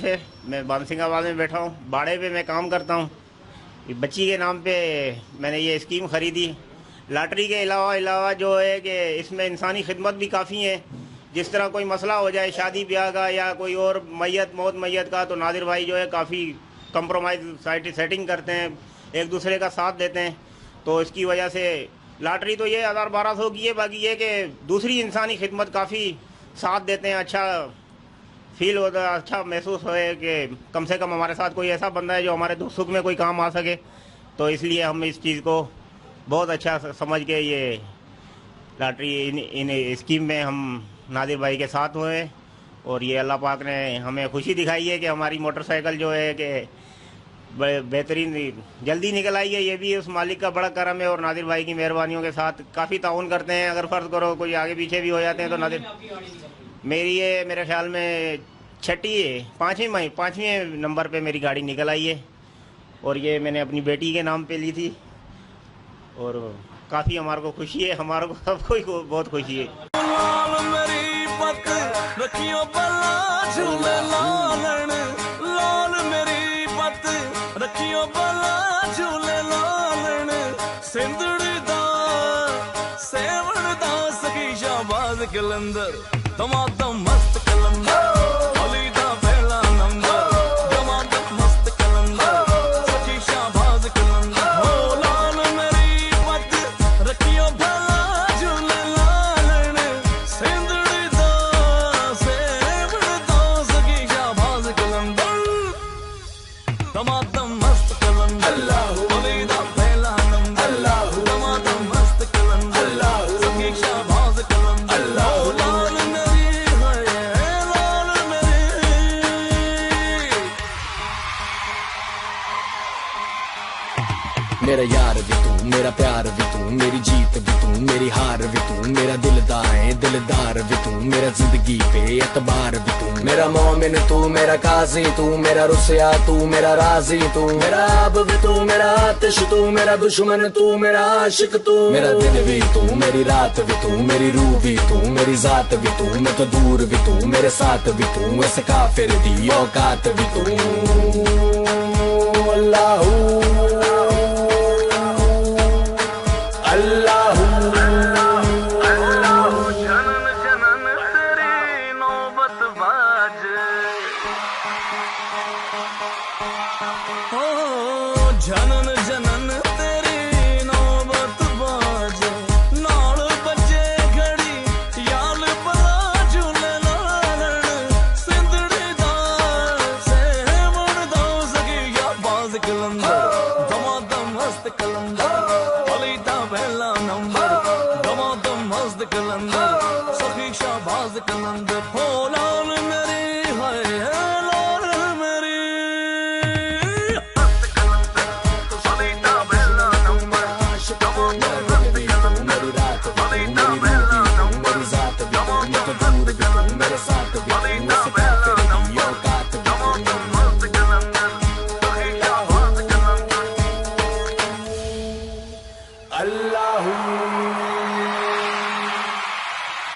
से। मैं बांसिंगाबाद में बैठा हूँ, बाड़े पे मैं काम करता हूँ। बच्ची के नाम पे मैंने ये स्कीम ख़रीदी। लॉटरी के अलावा जो है कि इसमें इंसानी खिदमत भी काफ़ी है। जिस तरह कोई मसला हो जाए शादी ब्याह का या कोई और मौत मैयत का, तो नादिर भाई जो है काफ़ी कंप्रोमाइज़ सेटिंग करते हैं, एक दूसरे का साथ देते हैं। तो इसकी वजह से लॉटरी तो ये 1000-1200 की है, बाकी ये कि दूसरी इंसानी खिदमत काफ़ी साथ देते हैं। अच्छा फील होता है, अच्छा महसूस होए कि कम से कम हमारे साथ कोई ऐसा बंदा है जो हमारे दुख सुख में कोई काम आ सके। तो इसलिए हम इस चीज़ को बहुत अच्छा समझ के ये लॉटरी इन स्कीम में हम नादिर भाई के साथ हुए। और ये अल्लाह पाक ने हमें खुशी दिखाई है कि हमारी मोटरसाइकिल जो है कि बेहतरीन जल्दी निकल आई है। ये भी उस मालिक का बड़ा करम है और नादिर भाई की मेहरबानियों के साथ काफ़ी ताउन करते हैं। अगर फ़र्ज़ करो कोई आगे पीछे भी हो जाते हैं तो नादिर मेरी ये मेरे ख्याल में पाँचवीं नंबर पे मेरी गाड़ी निकल आई है। और ये मैंने अपनी बेटी के नाम पे ली थी और काफ़ी हमारे को खुशी है, हमारे को सबको को बहुत खुशी है। कलंदर दमादम मस्त कलंदर अली दा पहला नंबर दमादम मस्त कलंदर सखी शाहबाज कलंदर हो लाल मेरी पत रखियो भला झूले लालन सिंदड़ी दा सेवड़ दा सखी शाहबाज कलंदर दमादम मस्त कलंदर अली दा पहला नंबर दमादम मस्त कलंदर सखी शाहबाज कलंदर मेरा यार भी तू, मेरा प्यार भी तू, मेरी जीत भी तू, मेरी हार भी तू, मेरा दिलदार भी तू, मेरा जिंदगी पे एतबार भी तू, मेरा मोमिन तू, मेरा काजी तू, मेरा रुसिया तू, मेरा राजी तू, मेरा आब भी तू, मेरा आतिश तू, मेरा दुश्मन तू, मेरा आशिक तू, मेरा दिन भी तू, मेरी रात भी तू, मेरी रूह भी तू, मेरी जात भी तू, मैं तो दूर भी तू, मेरे साथ भी तू, ऐसे काफिर दी औकात भी तू। अल्लाह जनन जनन तेरी नौबत बाजे नाल बजे घड़ी याल भला झूले लालन सिंदड़ी दा सेवड़ दा सगी शाहबाज कलंदर दमादम मस्त कलंदर अली दा पहला नंबर दमादम मस्त कलंदर सखी शाहबाज कलंदर हो लाल मेरी हाय